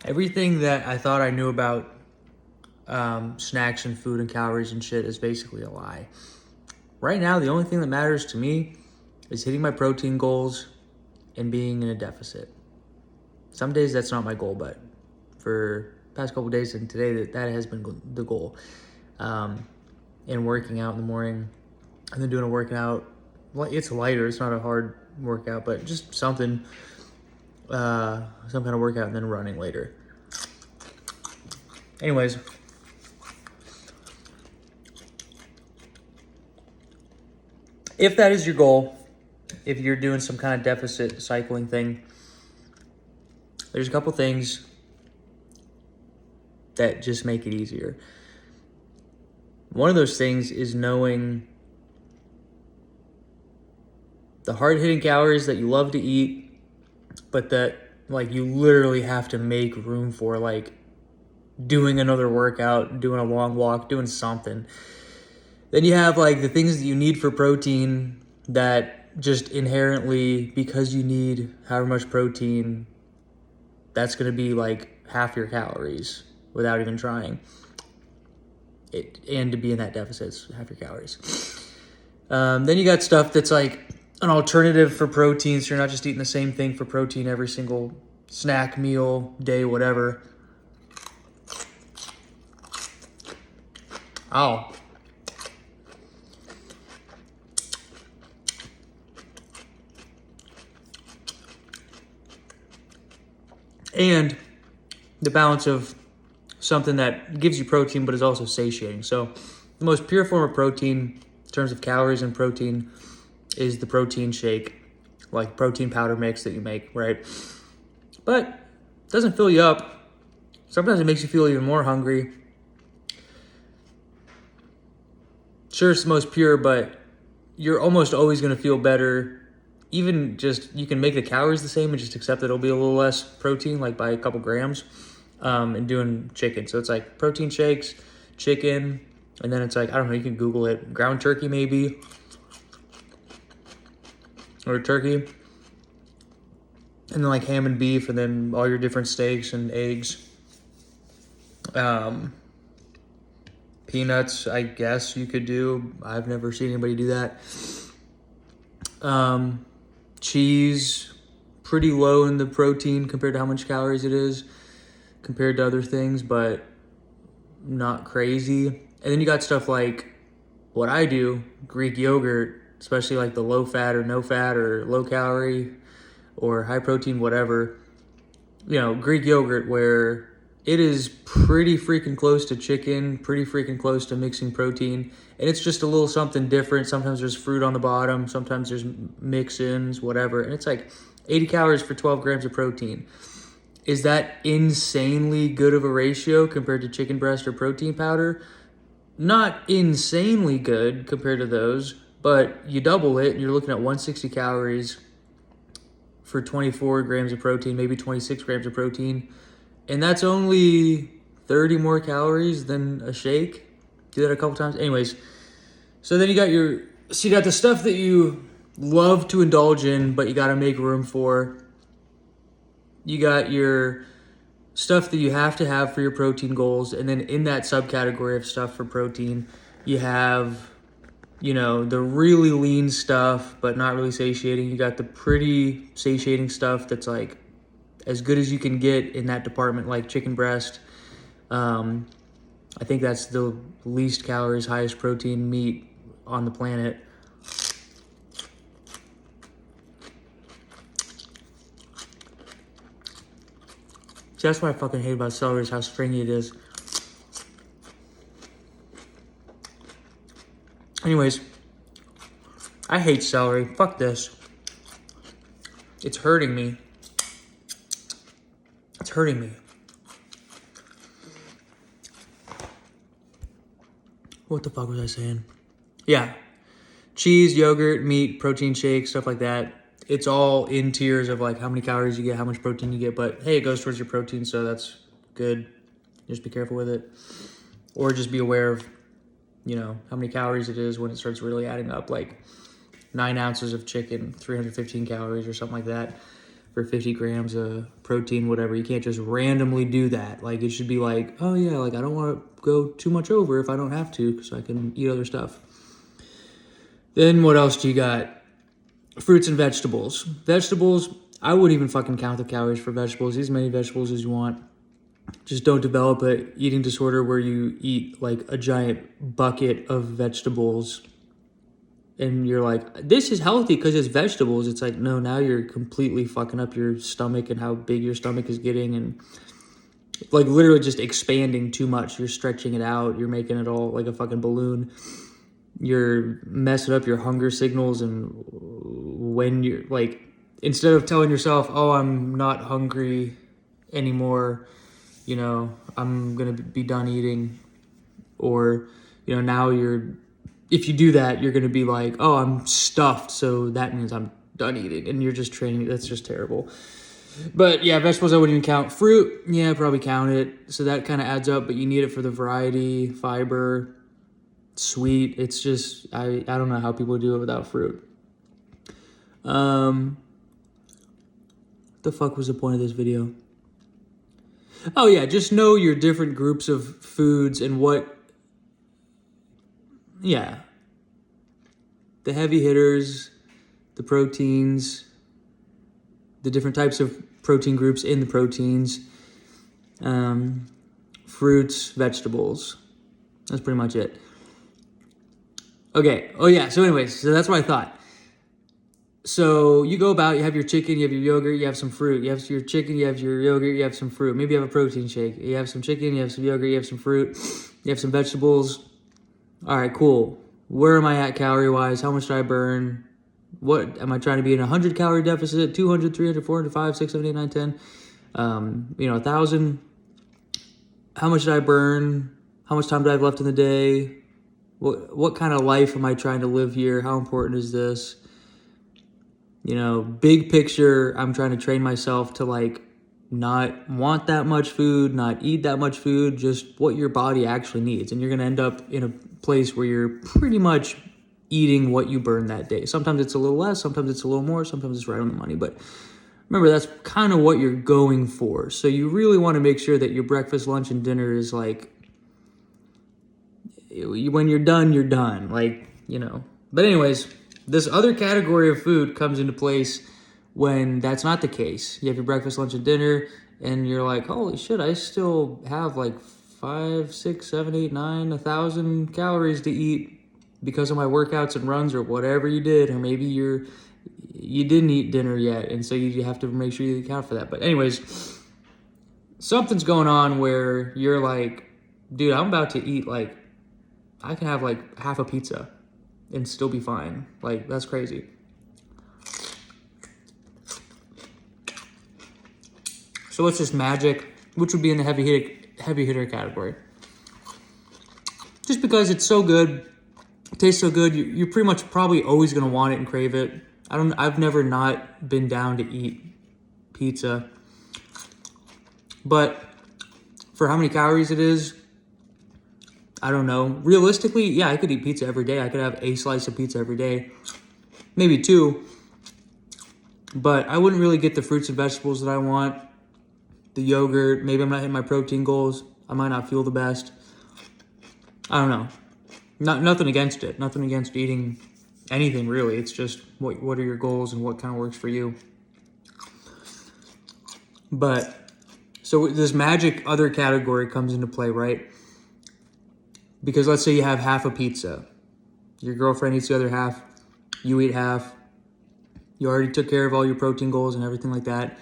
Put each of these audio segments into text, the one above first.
Everything that I thought I knew about snacks and food and calories and shit is basically a lie. Right now, the only thing that matters to me is hitting my protein goals and being in a deficit. Some days that's not my goal, but for past couple days and today, that has been the goal. And working out in the morning, and then doing a workout. It's lighter. It's not a hard workout, but just something, some kind of workout, and then running later. Anyways, if that is your goal, if you're doing some kind of deficit cycling thing, there's a couple things that just make it easier. One of those things is knowing the hard-hitting calories that you love to eat, but that like you literally have to make room for, like doing another workout, doing a long walk, doing something. Then you have like the things that you need for protein that just inherently, because you need however much protein, that's going to be like half your calories without even trying. And to be in that deficit, it's half your calories. Then you got stuff that's like an alternative for protein, so you're not just eating the same thing for protein every single snack, meal, day, whatever. Oh. And the balance of something that gives you protein but is also satiating. So the most pure form of protein in terms of calories and protein is the protein shake, like protein powder mix that you make, right? But it doesn't fill you up. Sometimes it makes you feel even more hungry. Sure, it's the most pure, but you're almost always going to feel better. Even just, you can make the calories the same and just accept that it'll be a little less protein, like by a couple grams, and doing chicken. So it's like protein shakes, chicken, and then it's like, I don't know, you can Google it, ground turkey maybe, or turkey, and then like ham and beef, and then all your different steaks and eggs. Peanuts, I guess you could do. I've never seen anybody do that. Cheese, pretty low in the protein compared to how much calories it is compared to other things, but not crazy. And then you got stuff like what I do, Greek yogurt, especially like the low fat or no fat or low calorie or high protein, whatever. You know, Greek yogurt, where it is pretty freaking close to chicken, pretty freaking close to mixing protein. And it's just a little something different. Sometimes there's fruit on the bottom. Sometimes there's mix-ins, whatever. And it's like 80 calories for 12 grams of protein. Is that insanely good of a ratio compared to chicken breast or protein powder? Not insanely good compared to those, but you double it and you're looking at 160 calories for 24 grams of protein, maybe 26 grams of protein. And that's only 30 more calories than a shake. Do that a couple times. Anyways, so then you got the stuff that you love to indulge in, but you got to make room for. You got your stuff that you have to have for your protein goals. And then in that subcategory of stuff for protein, you have, the really lean stuff, but not really satiating. You got the pretty satiating stuff that's like as good as you can get in that department, like chicken breast. I think that's the least calories, highest protein meat on the planet. See, that's what I fucking hate about celery, is how stringy it is. Anyways, I hate celery. Fuck this. It's hurting me. It's hurting me. What the fuck was I saying? Yeah. Cheese, yogurt, meat, protein shakes, stuff like that. It's all in tiers of like how many calories you get, how much protein you get. But hey, it goes towards your protein, so that's good. Just be careful with it. Or just be aware of, how many calories it is when it starts really adding up. Like 9 ounces of chicken, 315 calories or something like that. for 50 grams of protein, whatever. You can't just randomly do that. Like, it should be like, oh yeah, like I don't want to go too much over if I don't have to, so I can eat other stuff. Then what else do you got? Fruits and vegetables. Vegetables, I wouldn't even fucking count the calories for vegetables. Eat as many vegetables as you want. Just don't develop a eating disorder where you eat like a giant bucket of vegetables and you're like, this is healthy because it's vegetables. It's like, no, now you're completely fucking up your stomach and how big your stomach is getting, and like literally just expanding too much. You're stretching it out. You're making it all like a fucking balloon. You're messing up your hunger signals, and when you're like, instead of telling yourself, oh, I'm not hungry anymore, you know, I'm gonna be done eating, or, you know, now if you do that, you're gonna be like, oh, I'm stuffed, so that means I'm done eating, and you're just training. That's just terrible. But yeah, vegetables I wouldn't even count. Fruit, yeah, probably count it. So that kind of adds up, but you need it for the variety, fiber, sweet. It's just, I don't know how people do it without fruit. What the fuck was the point of this video? Oh yeah, just know your different groups of foods and what, yeah. The heavy hitters, the proteins, the different types of protein groups in the proteins, fruits, vegetables. That's pretty much it. Okay. Oh yeah. So anyways, so that's what I thought. So you go about, you have your chicken, you have your yogurt, you have some fruit. You have your chicken, you have your yogurt, you have some fruit. Maybe you have a protein shake. You have some chicken, you have some yogurt, you have some fruit, you have some vegetables. All right, cool. Where am I at calorie-wise? How much do I burn? What am I trying to be in a 100-calorie deficit? 200, 300, 400, 5, 6, 7, 8, 9, 10? 1,000. How much did I burn? How much time do I have left in the day? What kind of life am I trying to live here? How important is this? You know, big picture, I'm trying to train myself to like not want that much food, not eat that much food, just what your body actually needs. And you're going to end up in a place where you're pretty much eating what you burn that day. Sometimes it's a little less, sometimes it's a little more, sometimes it's right on the money. But remember, that's kind of what you're going for. So you really want to make sure that your breakfast, lunch, and dinner is like, when you're done, you're done. Like, you know. But anyways, this other category of food comes into place when that's not the case. You have your breakfast, lunch, and dinner, and you're like, holy shit, I still have like 5, 6, 7, 8, 9, 1,000 calories to eat because of my workouts and runs or whatever you did, or maybe you didn't eat dinner yet, and so you have to make sure you account for that. But anyways, something's going on where you're like, dude, I'm about to eat like, I can have like half a pizza and still be fine. Like, that's crazy. So it's just magic, which would be in the heavy hitter category. Just because it's so good, it tastes so good, you're pretty much probably always gonna want it and crave it. I've never not been down to eat pizza. But for how many calories it is, I don't know. Realistically, yeah, I could eat pizza every day. I could have a slice of pizza every day, maybe 2. But I wouldn't really get the fruits and vegetables that I want. The yogurt, maybe I'm not hitting my protein goals. I might not feel the best. I don't know. Nothing against it. Nothing against eating anything, really. It's just what are your goals and what kind of works for you. But, so this magic other category comes into play, right? Because let's say you have half a pizza. Your girlfriend eats the other half. You eat half. You already took care of all your protein goals and everything like that.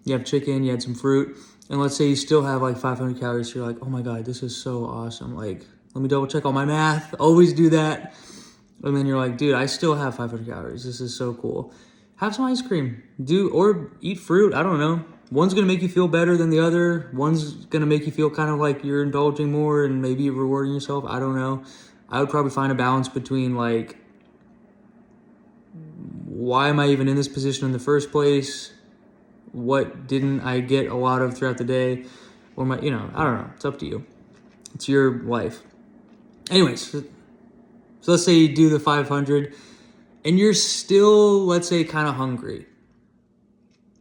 You have chicken, you had some fruit. And let's say you still have like 500 calories. So you're like, oh my God, this is so awesome. Like, let me double check all my math. Always do that. And then you're like, dude, I still have 500 calories. This is so cool. Have some ice cream. Or eat fruit. I don't know. One's going to make you feel better than the other. One's going to make you feel kind of like you're indulging more and maybe you're rewarding yourself. I don't know. I would probably find a balance between like, why am I even in this position in the first place? What didn't I get a lot of throughout the day? Or I don't know. It's up to you. It's your life. Anyways, so let's say you do the 500 and you're still, let's say, kind of hungry.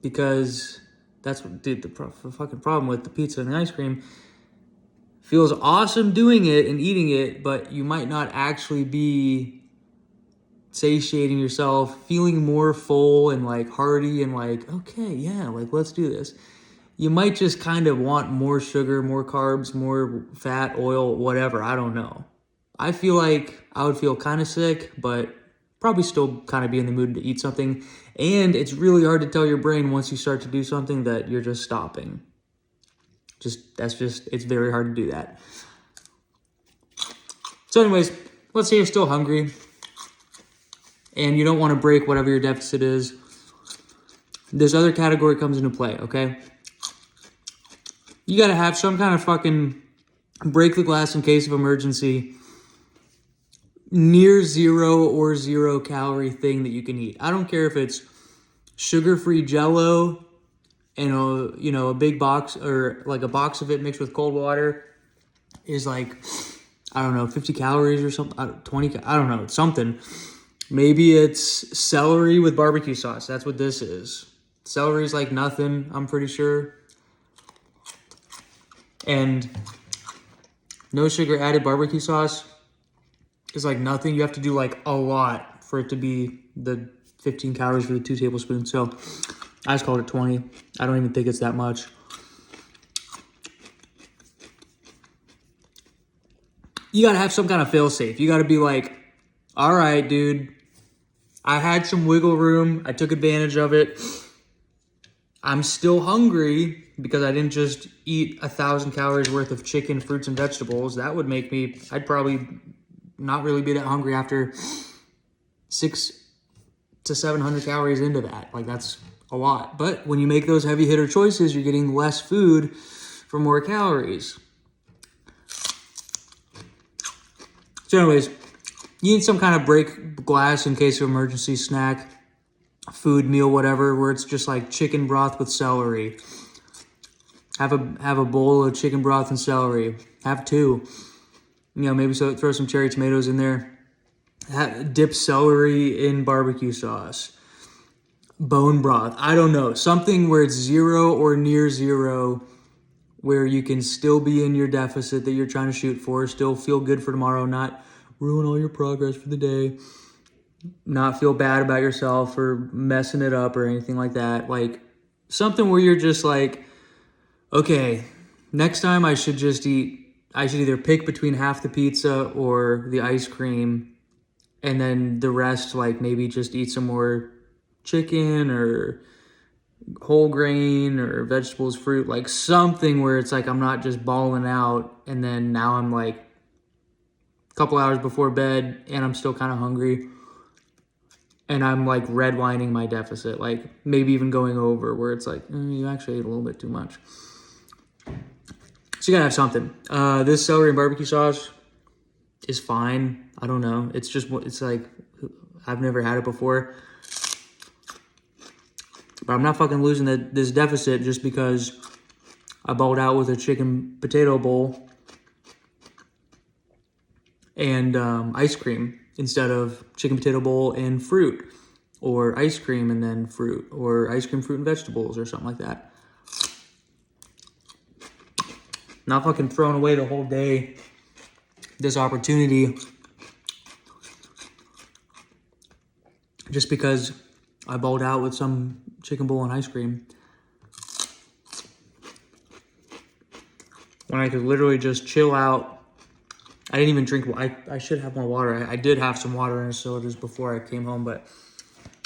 because that's what, dude, the fucking problem with the pizza and the ice cream. Feels awesome doing it and eating it, but you might not actually be satiating yourself, feeling more full and like hearty and like, okay, yeah, like let's do this. You might just kind of want more sugar, more carbs, more fat, oil, whatever. I don't know. I feel like I would feel kind of sick, but probably still kind of be in the mood to eat something. And it's really hard to tell your brain once you start to do something that you're just stopping. It's very hard to do that. So anyways, let's say you're still hungry and you don't want to break whatever your deficit is. This other category comes into play, okay? You got to have some kind of fucking break the glass in case of emergency, near zero or 0 calorie thing that you can eat. I don't care if it's sugar-free Jell-O and a big box, or like a box of it mixed with cold water is like, I don't know, 50 calories or something, 20, I don't know, something. Maybe it's celery with barbecue sauce. That's what this is. Celery is like nothing, I'm pretty sure. And no sugar added barbecue sauce is like nothing. You have to do like a lot for it to be the 15 calories for the 2 tablespoons. So I just called it 20. I don't even think it's that much. You gotta have some kind of fail-safe. You gotta be like, all right, dude, I had some wiggle room. I took advantage of it. I'm still hungry because I didn't just eat 1,000 calories worth of chicken, fruits, and vegetables. That would make me, I'd probably not really be that hungry after 600 to 700 calories into that. Like, that's a lot. But when you make those heavy hitter choices, you're getting less food for more calories. So anyways, you need some kind of break glass in case of emergency snack, food, meal, whatever, where it's just like chicken broth with celery. Have a bowl of chicken broth and celery. Have 2. Maybe throw some cherry tomatoes in there. Dip celery in barbecue sauce. Bone broth. I don't know. Something where it's 0 or near 0, where you can still be in your deficit that you're trying to shoot for, still feel good for tomorrow, not ruin all your progress for the day, not feel bad about yourself for messing it up or anything like that. Like something where you're just like, okay, next time I should either pick between half the pizza or the ice cream, and then the rest, like maybe just eat some more chicken or whole grain or vegetables, fruit, like something where it's like I'm not just balling out and then now I'm like a couple hours before bed and I'm still kind of hungry and I'm like redlining my deficit, like maybe even going over where it's like you actually ate a little bit too much. So you gotta have something. This celery and barbecue sauce is fine. I don't know. It's like, I've never had it before. But I'm not fucking losing this deficit just because I balled out with a chicken potato bowl and ice cream instead of chicken potato bowl and fruit, or ice cream and then fruit, or ice cream, fruit, and vegetables, or something like that. Not fucking throwing away the whole day, this opportunity, just because I balled out with some chicken bowl and ice cream, when I could literally just chill out. I didn't even drink. I should have more water. I did have some water in the sodas before I came home, but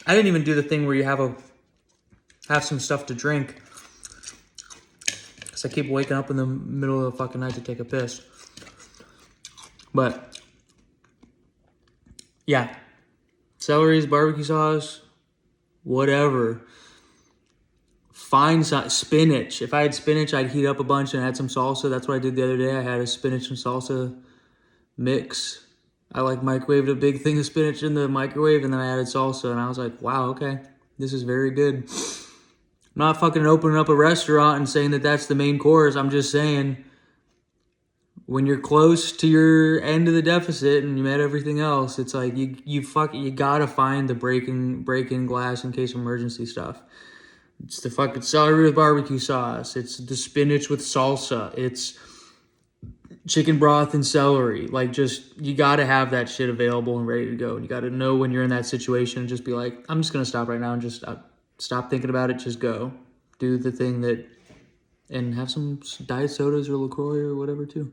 I didn't even do the thing where you have some stuff to drink, because I keep waking up in the middle of the fucking night to take a piss. But yeah, celery, barbecue sauce, whatever. Find some spinach. If I had spinach, I'd heat up a bunch and add some salsa. That's what I did the other day. I had a spinach and salsa mix. I like microwaved a big thing of spinach in the microwave and then I added salsa and I was like, wow, okay, this is very good. I'm not fucking opening up a restaurant and saying that that's the main course. I'm just saying, when you're close to your end of the deficit and you met everything else, it's like you gotta find the breaking glass in case of emergency stuff. It's the fucking celery with barbecue sauce. It's the spinach with salsa. It's chicken broth and celery. Like, just, you got to have that shit available and ready to go. And you got to know when you're in that situation and just be like, I'm just going to stop right now and just stop thinking about it. Just go do the thing that, and have some diet sodas or LaCroix or whatever too.